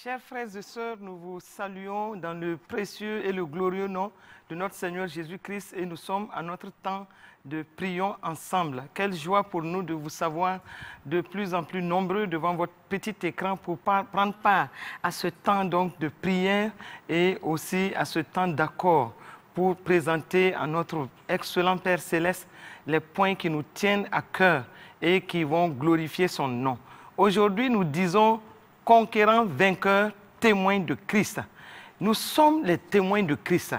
Chers frères et sœurs, nous vous saluons dans le précieux et le glorieux nom de notre Seigneur Jésus-Christ et nous sommes à notre temps de prions ensemble. Quelle joie pour nous de vous savoir de plus en plus nombreux devant votre petit écran pour prendre part à ce temps donc de prière et aussi à ce temps d'accord pour présenter à notre excellent Père Céleste les points qui nous tiennent à cœur et qui vont glorifier son nom. Aujourd'hui, nous disons conquérants, vainqueurs, témoins de Christ. Nous sommes les témoins de Christ.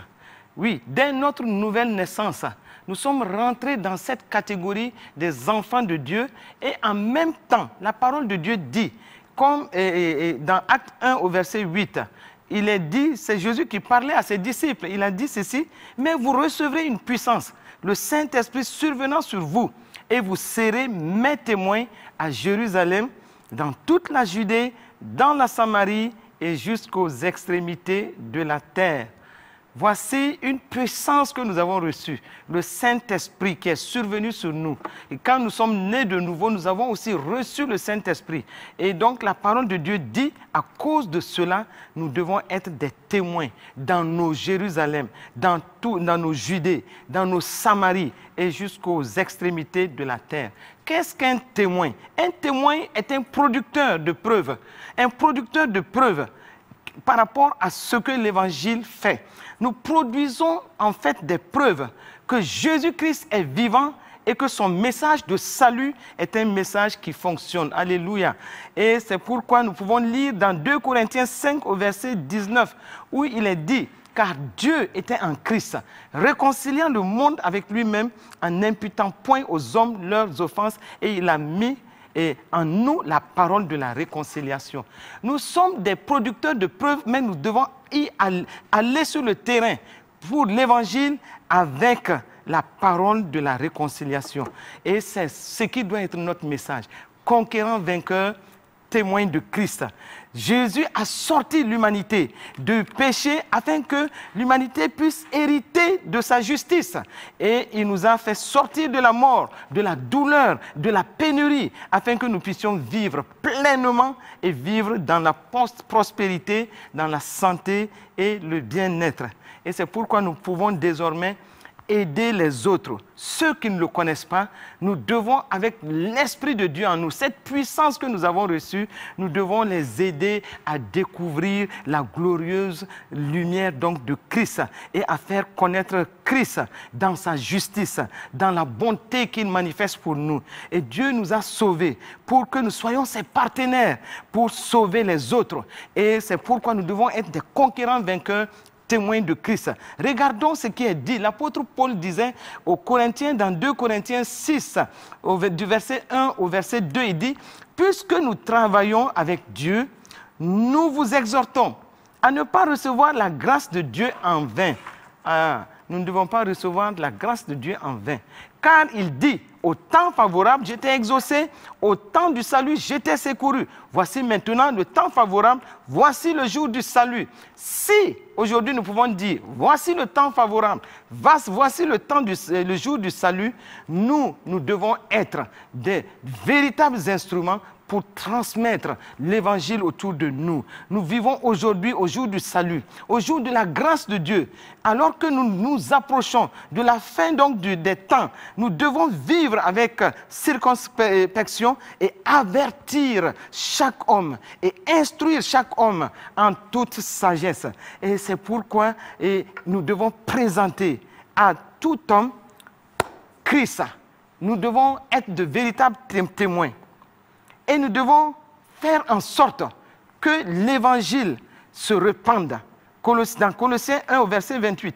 Oui, dès notre nouvelle naissance, nous sommes rentrés dans cette catégorie des enfants de Dieu et en même temps, la parole de Dieu dit, comme dans Acte 1 au verset 8, il est dit, c'est Jésus qui parlait à ses disciples, il a dit ceci, mais vous recevrez une puissance, le Saint-Esprit survenant sur vous et vous serez mes témoins à Jérusalem, dans toute la Judée, dans la Samarie et jusqu'aux extrémités de la terre. Voici une puissance que nous avons reçue, le Saint-Esprit qui est survenu sur nous. Et quand nous sommes nés de nouveau, nous avons aussi reçu le Saint-Esprit. Et donc la parole de Dieu dit, à cause de cela, nous devons être des témoins dans nos Jérusalem, dans nos Judées, dans nos Samaries et jusqu'aux extrémités de la terre. Qu'est-ce qu'un témoin? Un témoin est un producteur de preuves. Un producteur de preuves par rapport à ce que l'Évangile fait. Nous produisons en fait des preuves que Jésus-Christ est vivant et que son message de salut est un message qui fonctionne. Alléluia. Et c'est pourquoi nous pouvons lire dans 2 Corinthiens 5 au verset 19 où il est dit « Car Dieu était en Christ, réconciliant le monde avec lui-même en n'imputant point aux hommes leurs offenses et il a mis en nous la parole de la réconciliation. » Nous sommes des producteurs de preuves, mais nous devons aller sur le terrain pour l'évangile avec la parole de la réconciliation. Et c'est ce qui doit être notre message. Conquérant, vainqueur, témoin de Christ. Jésus a sorti l'humanité du péché afin que l'humanité puisse hériter de sa justice. Et il nous a fait sortir de la mort, de la douleur, de la pénurie, afin que nous puissions vivre pleinement et vivre dans la prospérité, dans la santé et le bien-être. Et c'est pourquoi nous pouvons désormais aider les autres. Ceux qui ne le connaissent pas, nous devons, avec l'Esprit de Dieu en nous, cette puissance que nous avons reçue, nous devons les aider à découvrir la glorieuse lumière donc de Christ et à faire connaître Christ dans sa justice, dans la bonté qu'il manifeste pour nous. Et Dieu nous a sauvés pour que nous soyons ses partenaires pour sauver les autres. Et c'est pourquoi nous devons être des conquérants vainqueurs, témoins de Christ. Regardons ce qui est dit. L'apôtre Paul disait aux Corinthiens, dans 2 Corinthiens 6, du verset 1 au verset 2, il dit « Puisque nous travaillons avec Dieu, nous vous exhortons à ne pas recevoir la grâce de Dieu en vain. » Nous ne devons pas recevoir la grâce de Dieu en vain. Car il dit, au temps favorable, j'étais exaucé, au temps du salut, j'étais secouru. Voici maintenant le temps favorable, voici le jour du salut. Si aujourd'hui nous pouvons dire, voici le temps favorable, voici le jour du salut, nous devons être des véritables instruments pour transmettre l'évangile autour de nous. Nous vivons aujourd'hui au jour du salut, au jour de la grâce de Dieu. Alors que nous nous approchons de la fin donc des temps, nous devons vivre avec circonspection et avertir chaque homme et instruire chaque homme en toute sagesse. Et c'est pourquoi nous devons présenter à tout homme Christ. Nous devons être de véritables témoins. Et nous devons faire en sorte que l'évangile se répande. Dans Colossiens 1 au verset 28,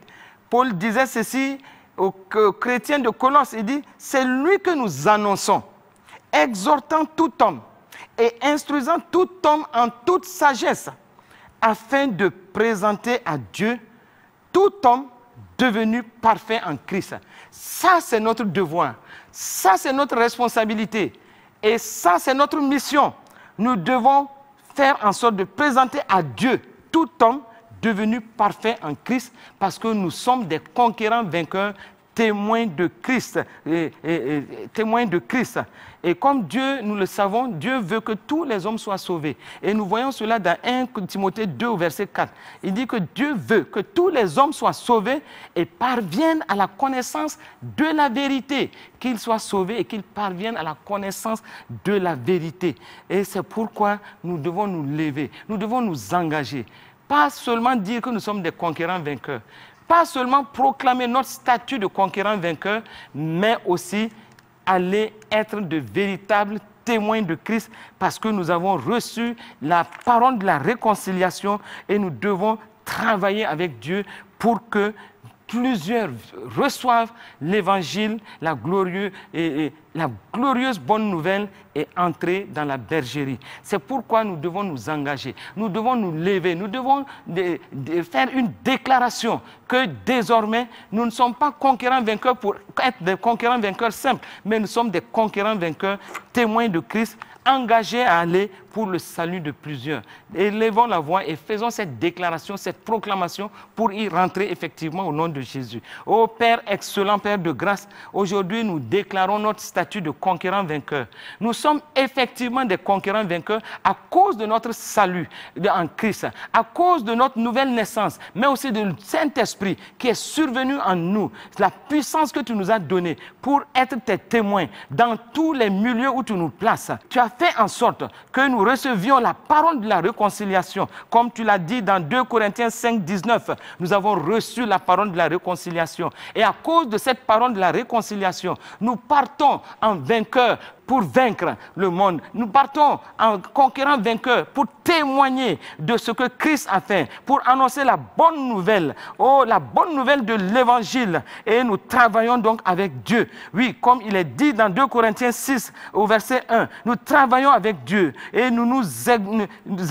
Paul disait ceci aux chrétiens de Colosse, il dit, c'est lui que nous annonçons, exhortant tout homme et instruisant tout homme en toute sagesse, afin de présenter à Dieu tout homme devenu parfait en Christ. Ça, c'est notre devoir. Ça, c'est notre responsabilité. Et ça, c'est notre mission. Nous devons faire en sorte de présenter à Dieu tout homme devenu parfait en Christ parce que nous sommes des conquérants vainqueurs, témoins de Christ. Témoins de Christ. Et comme Dieu, nous le savons, Dieu veut que tous les hommes soient sauvés. Et nous voyons cela dans 1 Timothée 2, verset 4. Il dit que Dieu veut que tous les hommes soient sauvés et parviennent à la connaissance de la vérité. Qu'ils soient sauvés et qu'ils parviennent à la connaissance de la vérité. Et c'est pourquoi nous devons nous lever, nous devons nous engager. Pas seulement dire que nous sommes des conquérants vainqueurs, pas seulement proclamer notre statut de conquérant vainqueur, mais aussi aller être de véritables témoins de Christ parce que nous avons reçu la parole de la réconciliation et nous devons travailler avec Dieu pour que plusieurs reçoivent l'évangile, la glorieuse bonne nouvelle et entrer dans la bergerie. C'est pourquoi nous devons nous engager, nous devons nous lever, nous devons faire une déclaration que désormais, nous ne sommes pas conquérants vainqueurs pour être des conquérants vainqueurs simples, mais nous sommes des conquérants vainqueurs, témoins de Christ, engagés à aller pour le salut de plusieurs. Élevons la voix et faisons cette déclaration, cette proclamation pour y rentrer effectivement au nom de Jésus. Ô Père excellent, Père de grâce, aujourd'hui nous déclarons notre statut de conquérant vainqueur. Nous sommes effectivement des conquérants vainqueurs à cause de notre salut en Christ, à cause de notre nouvelle naissance, mais aussi du Saint-Esprit qui est survenu en nous, la puissance que tu nous as donnée pour être tes témoins dans tous les milieux où tu nous places. Tu as fait en sorte que nous recevions la parole de la réconciliation. Comme tu l'as dit dans 2 Corinthiens 5, 19, nous avons reçu la parole de la réconciliation. Et à cause de cette parole de la réconciliation, nous partons en vainqueurs pour vaincre le monde. Nous partons en conquérant vainqueur pour témoigner de ce que Christ a fait, pour annoncer la bonne nouvelle, la bonne nouvelle de l'évangile. Et nous travaillons donc avec Dieu. Oui, comme il est dit dans 2 Corinthiens 6 au verset 1, nous travaillons avec Dieu et nous nous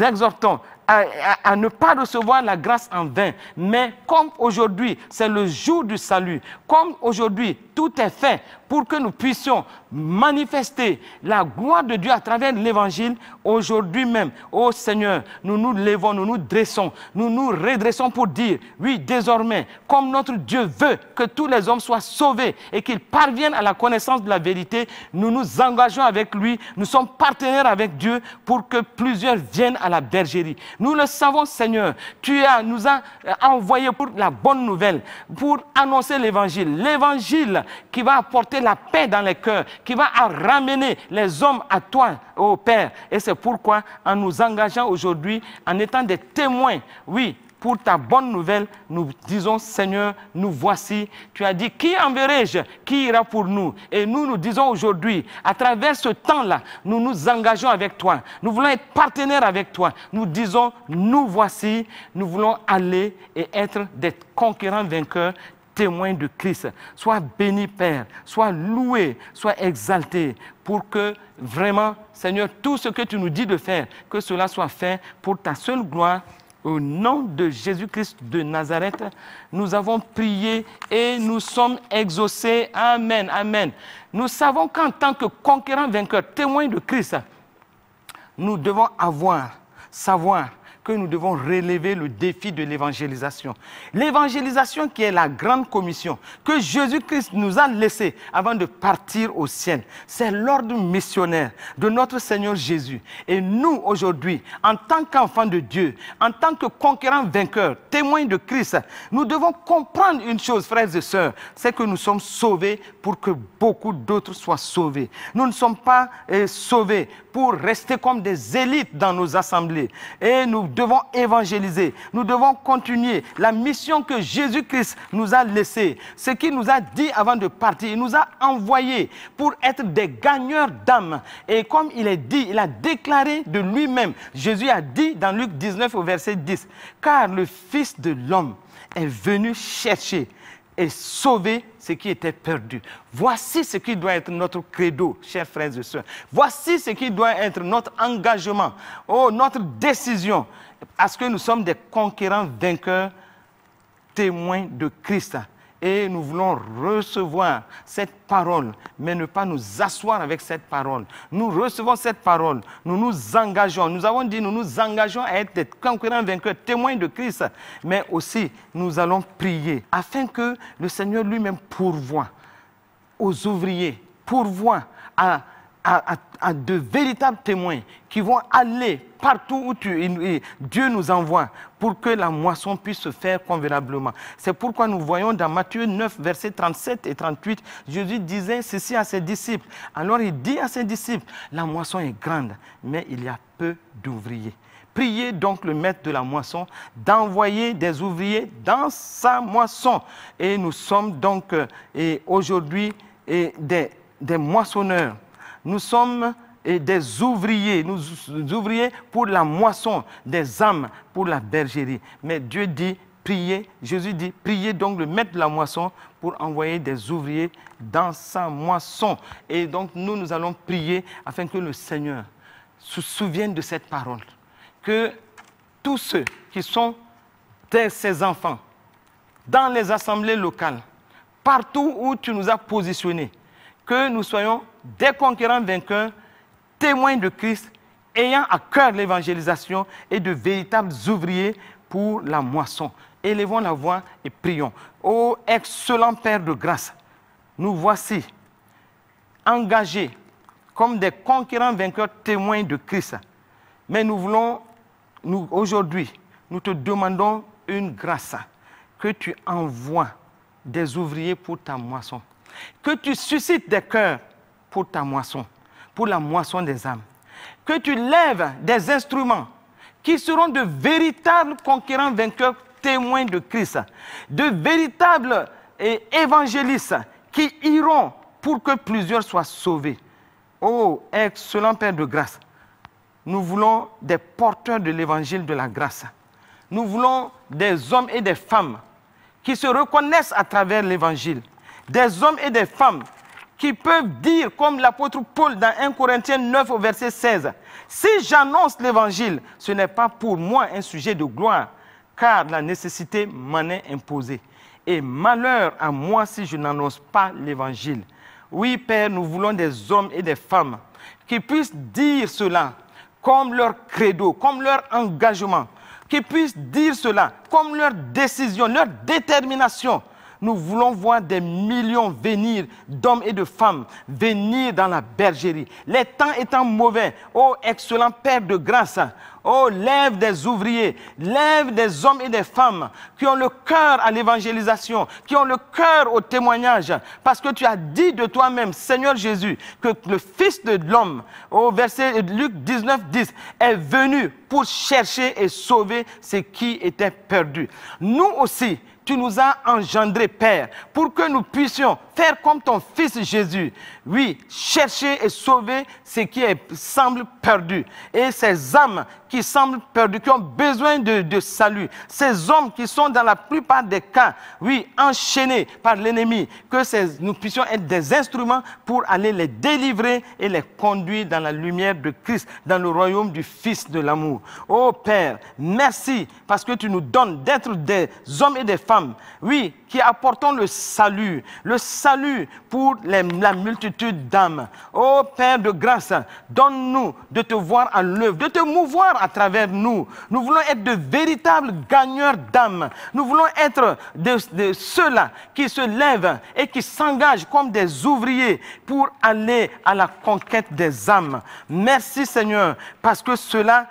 exhortons à ne pas recevoir la grâce en vain. Mais comme aujourd'hui, c'est le jour du salut, comme aujourd'hui, tout est fait pour que nous puissions manifester la gloire de Dieu à travers l'évangile, aujourd'hui même, ô Seigneur, nous nous levons, nous nous dressons, nous nous redressons pour dire, oui, désormais, comme notre Dieu veut que tous les hommes soient sauvés et qu'ils parviennent à la connaissance de la vérité, nous nous engageons avec lui, nous sommes partenaires avec Dieu pour que plusieurs viennent à la bergerie. Nous le savons, Seigneur, tu nous as envoyés pour la bonne nouvelle, pour annoncer l'évangile. L'évangile qui va apporter la paix dans les cœurs, qui va ramener les hommes à toi, ô Père. Et c'est pourquoi, en nous engageant aujourd'hui, en étant des témoins, oui, pour ta bonne nouvelle, nous disons, Seigneur, nous voici. Tu as dit, qui enverrai-je? Qui ira pour nous? Et nous disons aujourd'hui, à travers ce temps-là, nous nous engageons avec toi. Nous voulons être partenaires avec toi. Nous disons, nous voici. Nous voulons aller et être des conquérants vainqueurs, témoins de Christ. Sois béni, Père. Sois loué, sois exalté pour que vraiment, Seigneur, tout ce que tu nous dis de faire, que cela soit fait pour ta seule gloire. Au nom de Jésus-Christ de Nazareth, nous avons prié et nous sommes exaucés. Amen, amen. Nous savons qu'en tant que conquérants vainqueurs, témoins de Christ, nous devons savoir que nous devons relever le défi de l'évangélisation. L'évangélisation qui est la grande commission que Jésus-Christ nous a laissée avant de partir au ciel. C'est l'ordre missionnaire de notre Seigneur Jésus. Et nous, aujourd'hui, en tant qu'enfants de Dieu, en tant que conquérants vainqueurs, témoins de Christ, nous devons comprendre une chose, frères et sœurs, c'est que nous sommes sauvés pour que beaucoup d'autres soient sauvés. Nous ne sommes pas sauvés pour rester comme des élites dans nos assemblées. Et nous devons évangéliser. Nous devons continuer la mission que Jésus-Christ nous a laissée. Ce qu'il nous a dit avant de partir, il nous a envoyés pour être des gagneurs d'âmes. Et comme il est dit, il a déclaré de lui-même, Jésus a dit dans Luc 19 au verset 10, « Car le Fils de l'homme est venu chercher et sauver ce qui était perdu. » Voici ce qui doit être notre credo, chers frères et sœurs. Voici ce qui doit être notre engagement, notre décision, parce que nous sommes des conquérants vainqueurs, témoins de Christ. Et nous voulons recevoir cette parole, mais ne pas nous asseoir avec cette parole. Nous recevons cette parole, nous nous engageons. Nous avons dit, nous nous engageons à être des concurrents vainqueurs, témoins de Christ. Mais aussi, nous allons prier afin que le Seigneur lui-même pourvoie aux ouvriers, pourvoie à de véritables témoins qui vont aller partout où Dieu nous envoie pour que la moisson puisse se faire convenablement. C'est pourquoi nous voyons dans Matthieu 9, versets 37 et 38, Jésus disait ceci à ses disciples. Alors il dit à ses disciples, la moisson est grande, mais il y a peu d'ouvriers. Priez donc le maître de la moisson d'envoyer des ouvriers dans sa moisson. Et nous sommes donc aujourd'hui des moissonneurs. Nous sommes des ouvriers, ouvriers pour la moisson, des âmes pour la bergerie. Mais Dieu dit, priez, Jésus dit, priez donc le maître de la moisson pour envoyer des ouvriers dans sa moisson. Et donc nous allons prier afin que le Seigneur se souvienne de cette parole. Que tous ceux qui sont ses enfants, dans les assemblées locales, partout où tu nous as positionnés, que nous soyons des conquérants vainqueurs, témoins de Christ, ayant à cœur l'évangélisation et de véritables ouvriers pour la moisson. Élevons la voix et prions. Ô excellent Père de grâce, nous voici engagés comme des conquérants vainqueurs, témoins de Christ. Mais nous voulons, aujourd'hui, nous te demandons une grâce, que tu envoies des ouvriers pour ta moisson. Que tu suscites des cœurs pour ta moisson, pour la moisson des âmes. Que tu lèves des instruments qui seront de véritables conquérants vainqueurs, témoins de Christ, de véritables évangélistes qui iront pour que plusieurs soient sauvés. Oh, excellent Père de grâce, nous voulons des porteurs de l'évangile de la grâce. Nous voulons des hommes et des femmes qui se reconnaissent à travers l'évangile. Des hommes et des femmes qui peuvent dire, comme l'apôtre Paul dans 1 Corinthiens 9 au verset 16, « Si j'annonce l'évangile, ce n'est pas pour moi un sujet de gloire, car la nécessité m'en est imposée. Et malheur à moi si je n'annonce pas l'évangile. » Oui, Père, nous voulons des hommes et des femmes qui puissent dire cela comme leur credo, comme leur engagement, qui puissent dire cela comme leur décision, leur détermination. Nous voulons voir des millions venir, d'hommes et de femmes, venir dans la bergerie. Les temps étant mauvais, ô excellent Père de grâce, oh, lève des ouvriers, lève des hommes et des femmes qui ont le cœur à l'évangélisation, qui ont le cœur au témoignage. Parce que tu as dit de toi-même, Seigneur Jésus, que le Fils de l'homme, au verset Luc 19, 10, est venu pour chercher et sauver ce qui était perdu. Nous aussi, tu nous as engendrés, Père, pour que nous puissions faire comme ton Fils Jésus. Oui, chercher et sauver ce qui semble perdu. Et ces âmes qui semblent perdues, qui ont besoin de salut. Ces hommes qui sont dans la plupart des cas, oui, enchaînés par l'ennemi. Que nous puissions être des instruments pour aller les délivrer et les conduire dans la lumière de Christ, dans le royaume du Fils de l'amour. Oh Père, merci parce que tu nous donnes d'être des hommes et des femmes, oui, qui apportons le salut pour la multitude d'âmes. Oh Père de grâce, donne-nous de te voir à l'œuvre, de te mouvoir à travers nous. Nous voulons être de véritables gagneurs d'âmes. Nous voulons être de ceux-là qui se lèvent et qui s'engagent comme des ouvriers pour aller à la conquête des âmes. Merci Seigneur, parce que cela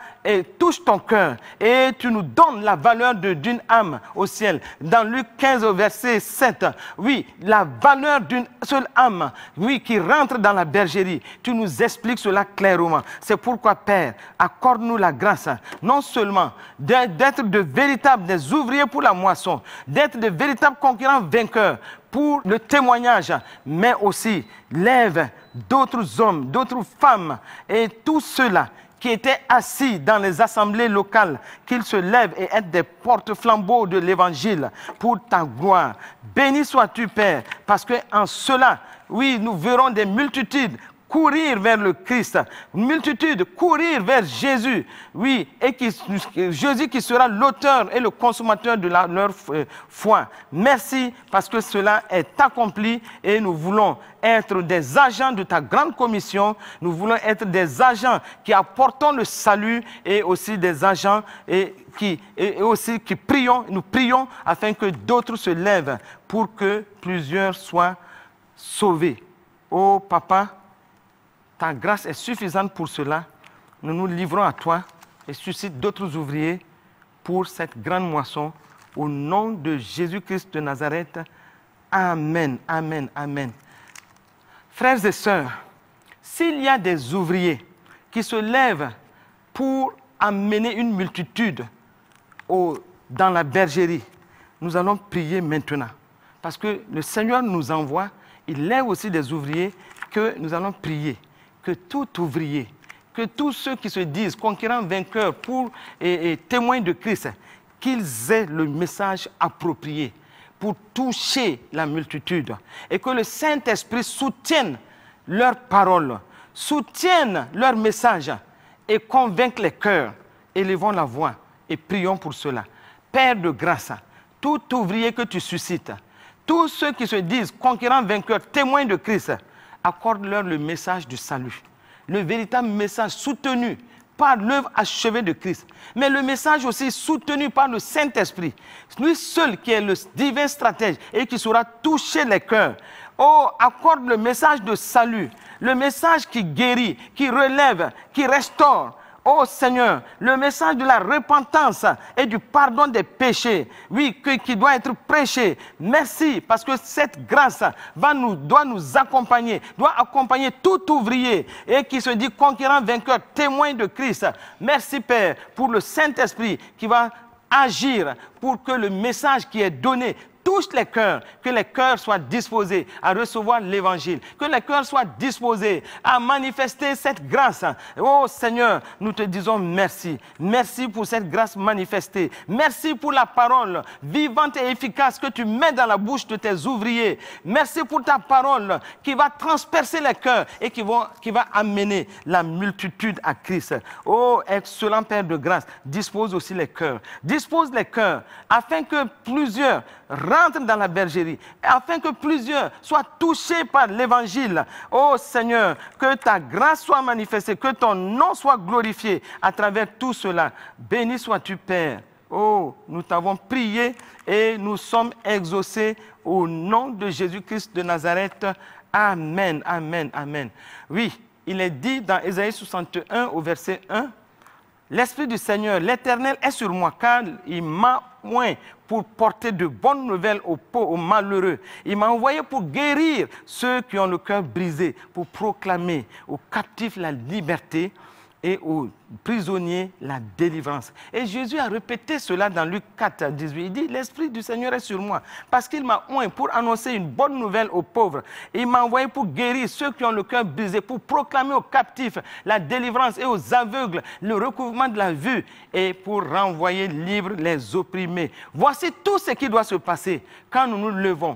touche ton cœur et tu nous donnes la valeur d'une âme au ciel. Dans Luc 15 au verset 7, oui, la valeur d'une seule âme, oui, qui rentre dans la bergerie. Tu nous expliques cela clairement. C'est pourquoi, Père, accorde-nous la grâce, non seulement d'être de véritables des ouvriers pour la moisson, d'être de véritables concurrents vainqueurs pour le témoignage, mais aussi lève d'autres hommes, d'autres femmes et tous ceux-là qui étaient assis dans les assemblées locales, qu'ils se lèvent et être des porte-flambeaux de l'évangile pour ta gloire. Béni sois-tu, Père, parce qu'en cela, oui, nous verrons des multitudes courir vers le Christ, une multitude courir vers Jésus, oui, et Jésus qui sera l'auteur et le consommateur de leur foi. Merci parce que cela est accompli et nous voulons être des agents de ta grande commission, nous voulons être des agents qui apportons le salut et aussi des agents qui prions, nous prions afin que d'autres se lèvent pour que plusieurs soient sauvés. Oh Papa, ta grâce est suffisante pour cela. Nous nous livrons à toi et suscite d'autres ouvriers pour cette grande moisson. Au nom de Jésus-Christ de Nazareth. Amen, amen, amen. Frères et sœurs, s'il y a des ouvriers qui se lèvent pour amener une multitude dans la bergerie, nous allons prier maintenant. Parce que le Seigneur nous envoie, il lève aussi des ouvriers que nous allons prier. Que tout ouvrier, que tous ceux qui se disent conquérants vainqueurs et témoins de Christ, qu'ils aient le message approprié pour toucher la multitude. Et que le Saint-Esprit soutienne leurs paroles, soutienne leur message et convainque les cœurs. Élevons la voix et prions pour cela. Père de grâce, tout ouvrier que tu suscites, tous ceux qui se disent conquérants vainqueurs, témoins de Christ, accorde-leur le message du salut, le véritable message soutenu par l'œuvre achevée de Christ, mais le message aussi soutenu par le Saint-Esprit, lui seul qui est le divin stratège et qui saura toucher les cœurs. Oh, accorde le message de salut, le message qui guérit, qui relève, qui restaure. Oh Seigneur, le message de la repentance et du pardon des péchés, oui, qui doit être prêché. Merci, parce que cette grâce doit nous accompagner, doit accompagner tout ouvrier et qui se dit conquérant, vainqueur, témoin de Christ. Merci Père pour le Saint-Esprit qui va agir pour que le message qui est donné touche les cœurs, que les cœurs soient disposés à recevoir l'évangile, que les cœurs soient disposés à manifester cette grâce. Oh Seigneur, nous te disons merci. Merci pour cette grâce manifestée. Merci pour la parole vivante et efficace que tu mets dans la bouche de tes ouvriers. Merci pour ta parole qui va transpercer les cœurs et qui va amener la multitude à Christ. Oh excellent Père de grâce, dispose aussi les cœurs. Dispose les cœurs afin que plusieurs rentrent dans la bergerie, afin que plusieurs soient touchés par l'évangile. Oh Seigneur, que ta grâce soit manifestée, que ton nom soit glorifié à travers tout cela. Béni sois-tu Père. Oh, nous t'avons prié et nous sommes exaucés au nom de Jésus-Christ de Nazareth. Amen, amen, amen. Oui, il est dit dans Ésaïe 61 au verset 1, l'Esprit du Seigneur, l'Éternel est sur moi, car il m'a oint pour porter de bonnes nouvelles aux malheureux. Il m'a envoyé pour guérir ceux qui ont le cœur brisé, pour proclamer aux captifs la liberté et aux prisonniers la délivrance. Et Jésus a répété cela dans Luc 4, 18. Il dit, l'Esprit du Seigneur est sur moi, parce qu'il m'a oint pour annoncer une bonne nouvelle aux pauvres. Et il m'a envoyé pour guérir ceux qui ont le cœur brisé, pour proclamer aux captifs la délivrance et aux aveugles le recouvrement de la vue, et pour renvoyer libres les opprimés. Voici tout ce qui doit se passer quand nous nous levons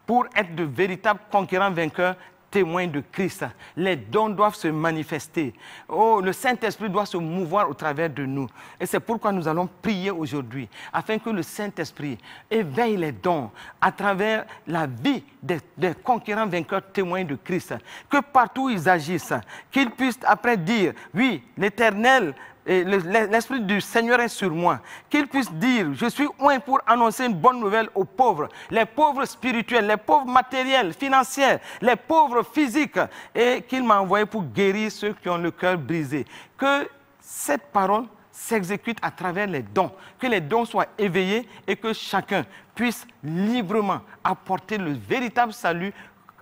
pour être de véritables conquérants vainqueurs, témoins de Christ. Les dons doivent se manifester. Oh, le Saint-Esprit doit se mouvoir au travers de nous. Et c'est pourquoi nous allons prier aujourd'hui, afin que le Saint-Esprit éveille les dons à travers la vie des conquérants vainqueurs, témoins de Christ. Que partout ils agissent, qu'ils puissent après dire, oui, l'Éternel, l'Esprit du Seigneur est sur moi, qu'il puisse dire, je suis oint pour annoncer une bonne nouvelle aux pauvres, les pauvres spirituels, les pauvres matériels, financiers, les pauvres physiques, et qu'il m'a envoyé pour guérir ceux qui ont le cœur brisé. Que cette parole s'exécute à travers les dons, que les dons soient éveillés et que chacun puisse librement apporter le véritable salut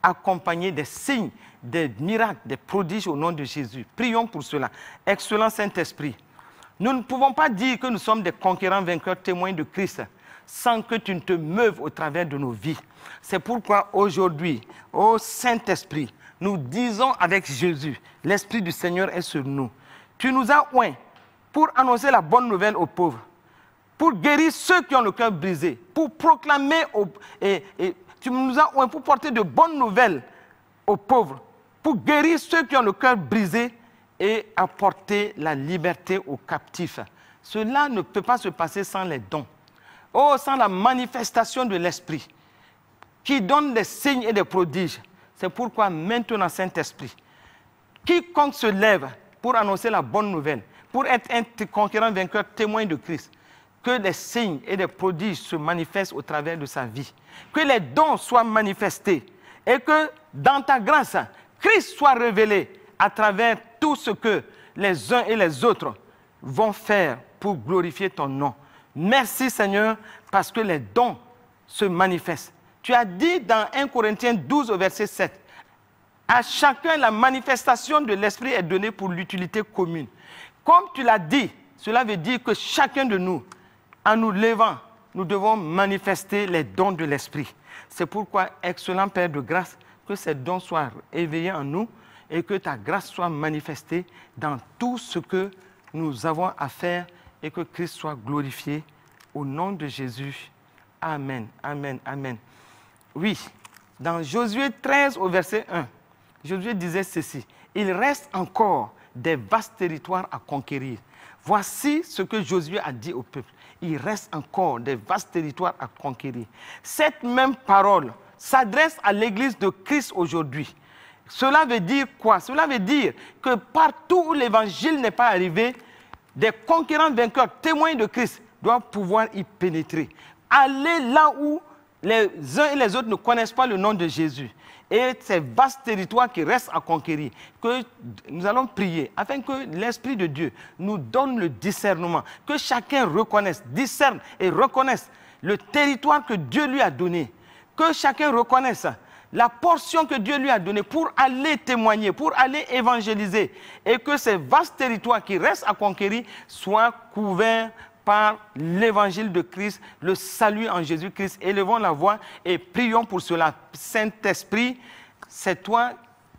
accompagné des signes, des miracles, des prodiges au nom de Jésus. Prions pour cela. Excellent Saint-Esprit, nous ne pouvons pas dire que nous sommes des conquérants vainqueurs témoins de Christ sans que tu ne te meuves au travers de nos vies. C'est pourquoi aujourd'hui, ô Saint-Esprit, nous disons avec Jésus, l'Esprit du Seigneur est sur nous. Tu nous as oints pour annoncer la bonne nouvelle aux pauvres, pour guérir ceux qui ont le cœur brisé, pour proclamer tu nous as oints pour porter de bonnes nouvelles aux pauvres, pour guérir ceux qui ont le cœur brisé et apporter la liberté aux captifs. Cela ne peut pas se passer sans les dons. Oh, sans la manifestation de l'Esprit, qui donne des signes et des prodiges. C'est pourquoi maintenant, Saint-Esprit, quiconque se lève pour annoncer la bonne nouvelle, pour être un conquérant vainqueur, témoin de Christ, que des signes et des prodiges se manifestent au travers de sa vie. Que les dons soient manifestés et que dans ta grâce, Christ soit révélé à travers tout ce que les uns et les autres vont faire pour glorifier ton nom. Merci Seigneur parce que les dons se manifestent. Tu as dit dans 1 Corinthiens 12 au verset 7, à chacun la manifestation de l'Esprit est donnée pour l'utilité commune. Comme tu l'as dit, cela veut dire que chacun de nous, en nous levant, nous devons manifester les dons de l'Esprit. C'est pourquoi, excellent Père de grâce, que ces dons soient éveillés en nous et que ta grâce soit manifestée dans tout ce que nous avons à faire et que Christ soit glorifié au nom de Jésus. Amen, amen, amen. Oui, dans Josué 13 au verset 1, Josué disait ceci, « Il reste encore des vastes territoires à conquérir. » Voici ce que Josué a dit au peuple. Il reste encore des vastes territoires à conquérir. Cette même parole s'adresse à l'Église de Christ aujourd'hui. Cela veut dire quoi? Cela veut dire que partout où l'Évangile n'est pas arrivé, des conquérants vainqueurs, témoins de Christ, doivent pouvoir y pénétrer. Aller là où les uns et les autres ne connaissent pas le nom de Jésus. Et ces vastes territoires qui restent à conquérir, que nous allons prier afin que l'Esprit de Dieu nous donne le discernement, que chacun reconnaisse, discerne et reconnaisse le territoire que Dieu lui a donné, que chacun reconnaisse la portion que Dieu lui a donnée pour aller témoigner, pour aller évangéliser, et que ces vastes territoires qui restent à conquérir soient couverts par l'évangile de Christ, le salut en Jésus-Christ. Élevons la voix et prions pour cela. Saint-Esprit, c'est toi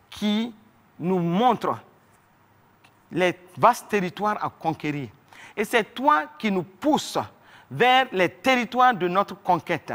qui nous montres les vastes territoires à conquérir. Et c'est toi qui nous pousse vers les territoires de notre conquête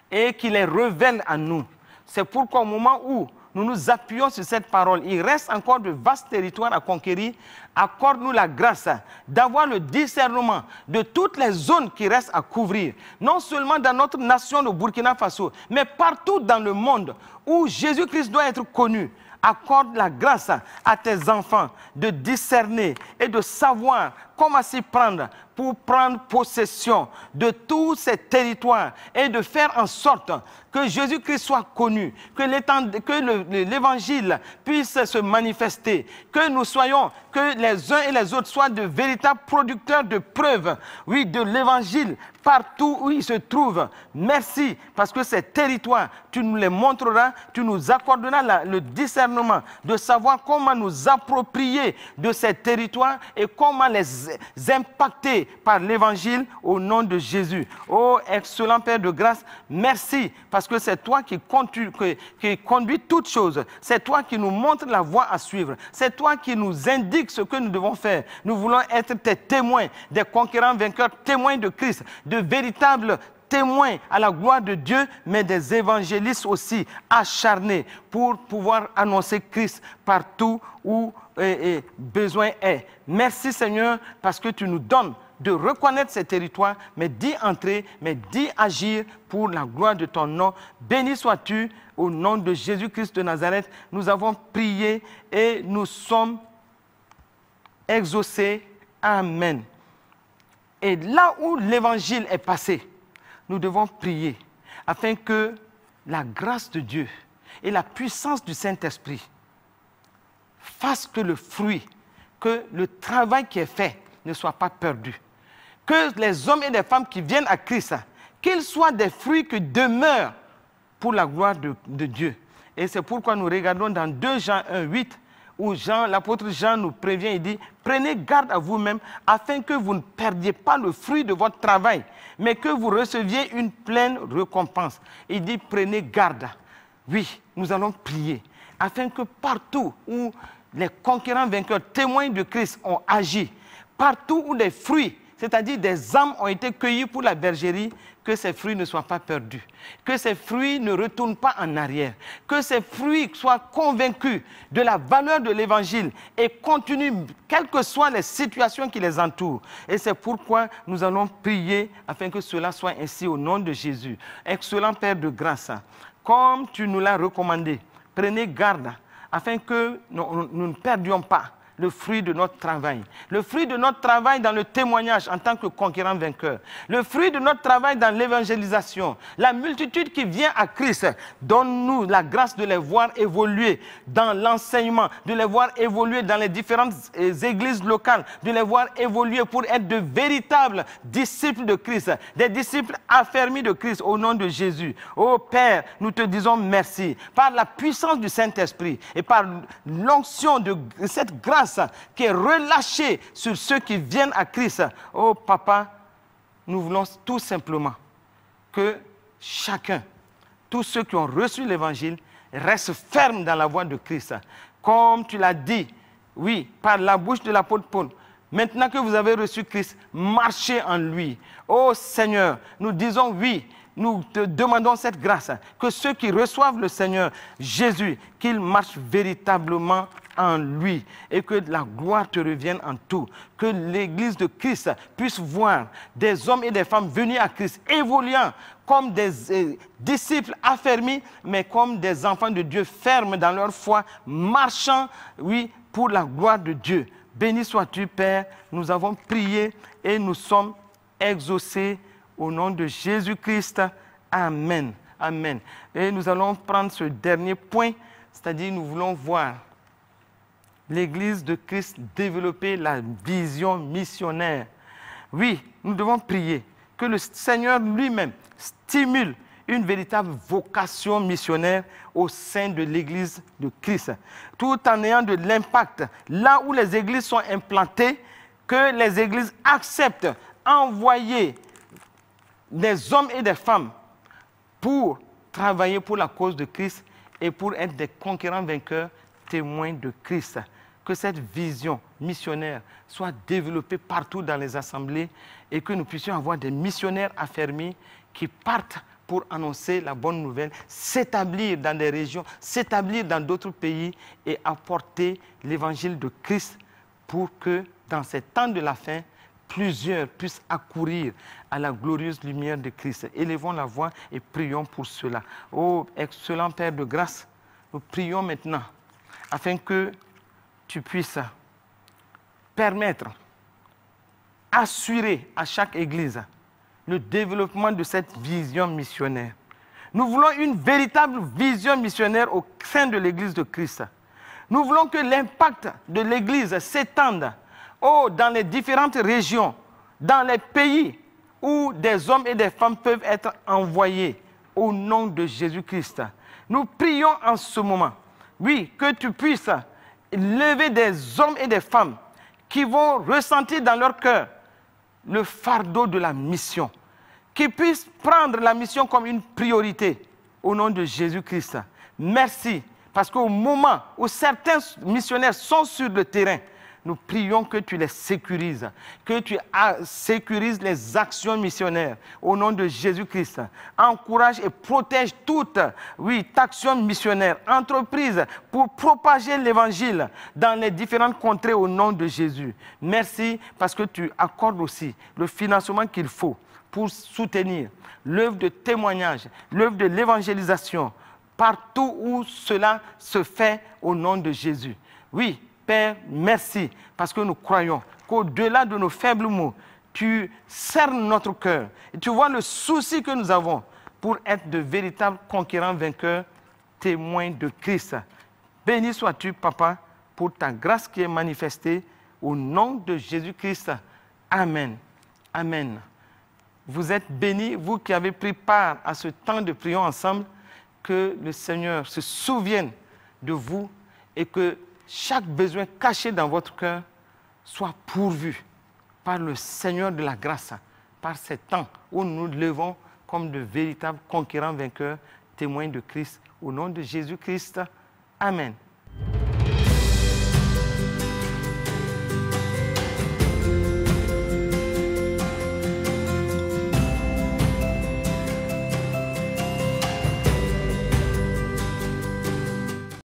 et qui les révèle à nous. C'est pourquoi au moment où nous nous appuyons sur cette parole, il reste encore de vastes territoires à conquérir. Accorde-nous la grâce d'avoir le discernement de toutes les zones qui restent à couvrir. Non seulement dans notre nation de Burkina Faso, mais partout dans le monde où Jésus-Christ doit être connu. Accorde la grâce à tes enfants de discerner et de savoir comment s'y prendre pour prendre possession de tous ces territoires et de faire en sorte que Jésus-Christ soit connu, que l'évangile puisse se manifester, que nous soyons, que les uns et les autres soient de véritables producteurs de preuves, oui, de l'évangile partout où il se trouve. Merci, parce que ces territoires, tu nous les montreras, tu nous accorderas le discernement de savoir comment nous approprier de ces territoires et comment les impacter par l'évangile au nom de Jésus. Oh, excellent Père de grâce, merci, parce que c'est toi qui conduis toutes choses. C'est toi qui nous montres la voie à suivre. C'est toi qui nous indiques ce que nous devons faire. Nous voulons être tes témoins, des conquérants vainqueurs, témoins de Christ, de véritables témoins à la gloire de Dieu, mais des évangélistes aussi acharnés pour pouvoir annoncer Christ partout où besoin est. Merci Seigneur, parce que tu nous donnes de reconnaître ces territoires, mais d'y entrer, mais d'y agir pour la gloire de ton nom. Béni sois-tu au nom de Jésus-Christ de Nazareth. Nous avons prié et nous sommes exaucés. Amen. Et là où l'évangile est passé, nous devons prier afin que la grâce de Dieu et la puissance du Saint-Esprit fassent que le fruit, que le travail qui est fait ne soit pas perdu. Que les hommes et les femmes qui viennent à Christ, qu'ils soient des fruits qui demeurent pour la gloire de Dieu. Et c'est pourquoi nous regardons dans 2 Jean 1, 8, où l'apôtre Jean nous prévient, il dit, prenez garde à vous-même afin que vous ne perdiez pas le fruit de votre travail, mais que vous receviez une pleine récompense. Il dit, prenez garde. Oui, nous allons prier, afin que partout où les conquérants vainqueurs, témoins de Christ ont agi, partout où des fruits c'est-à-dire des âmes ont été cueillies pour la bergerie, que ces fruits ne soient pas perdus, que ces fruits ne retournent pas en arrière, que ces fruits soient convaincus de la valeur de l'Évangile et continuent, quelles que soient les situations qui les entourent. Et c'est pourquoi nous allons prier afin que cela soit ainsi au nom de Jésus. Excellent Père de grâce, comme tu nous l'as recommandé, prenez garde afin que nous ne perdions pas le fruit de notre travail. Le fruit de notre travail dans le témoignage en tant que conquérant vainqueur. Le fruit de notre travail dans l'évangélisation. La multitude qui vient à Christ, donne-nous la grâce de les voir évoluer dans l'enseignement, de les voir évoluer dans les différentes églises locales, de les voir évoluer pour être de véritables disciples de Christ, des disciples affermis de Christ au nom de Jésus. Oh Père, nous te disons merci. Par la puissance du Saint-Esprit et par l'onction de cette grâce qui est relâchée sur ceux qui viennent à Christ. Oh Papa, nous voulons tout simplement que chacun, tous ceux qui ont reçu l'Évangile, restent fermes dans la voie de Christ. Comme tu l'as dit, oui, par la bouche de l'apôtre Paul, maintenant que vous avez reçu Christ, marchez en lui. Oh Seigneur, nous disons oui. Nous te demandons cette grâce, que ceux qui reçoivent le Seigneur Jésus, qu'ils marchent véritablement en lui et que la gloire te revienne en tout. Que l'Église de Christ puisse voir des hommes et des femmes venus à Christ, évoluant comme des disciples affermis, mais comme des enfants de Dieu fermes dans leur foi, marchant, oui, pour la gloire de Dieu. Béni sois-tu, Père. Nous avons prié et nous sommes exaucés. Au nom de Jésus-Christ, Amen. Amen. Et nous allons prendre ce dernier point, c'est-à-dire nous voulons voir l'Église de Christ développer la vision missionnaire. Oui, nous devons prier que le Seigneur lui-même stimule une véritable vocation missionnaire au sein de l'Église de Christ, tout en ayant de l'impact là où les églises sont implantées, que les églises acceptent envoyer des hommes et des femmes pour travailler pour la cause de Christ et pour être des conquérants vainqueurs, témoins de Christ. Que cette vision missionnaire soit développée partout dans les assemblées et que nous puissions avoir des missionnaires affermis qui partent pour annoncer la bonne nouvelle, s'établir dans des régions, s'établir dans d'autres pays et apporter l'évangile de Christ pour que dans ces temps de la fin, plusieurs puissent accourir à la glorieuse lumière de Christ. Élevons la voix et prions pour cela. Oh, excellent Père de grâce, nous prions maintenant afin que tu puisses permettre, assurer à chaque église le développement de cette vision missionnaire. Nous voulons une véritable vision missionnaire au sein de l'église de Christ. Nous voulons que l'impact de l'église s'étende dans les différentes régions, dans les pays où des hommes et des femmes peuvent être envoyés au nom de Jésus-Christ. Nous prions en ce moment, oui, que tu puisses lever des hommes et des femmes qui vont ressentir dans leur cœur le fardeau de la mission, qui puissent prendre la mission comme une priorité au nom de Jésus-Christ. Merci, parce qu'au moment où certains missionnaires sont sur le terrain, nous prions que tu les sécurises, que tu sécurises les actions missionnaires au nom de Jésus-Christ. Encourage et protège toute, action missionnaire, entreprise pour propager l'évangile dans les différentes contrées au nom de Jésus. Merci parce que tu accordes aussi le financement qu'il faut pour soutenir l'œuvre de témoignage, l'œuvre de l'évangélisation, partout où cela se fait au nom de Jésus. Oui, Père, merci, parce que nous croyons qu'au-delà de nos faibles mots, tu cernes notre cœur. Et tu vois le souci que nous avons pour être de véritables conquérants vainqueurs, témoins de Christ. Béni sois-tu, Papa, pour ta grâce qui est manifestée au nom de Jésus-Christ. Amen. Amen. Vous êtes bénis, vous qui avez pris part à ce temps de prière ensemble, que le Seigneur se souvienne de vous et que chaque besoin caché dans votre cœur soit pourvu par le Seigneur de la grâce, par ces temps où nous nous levons comme de véritables conquérants vainqueurs, témoins de Christ. Au nom de Jésus-Christ, Amen.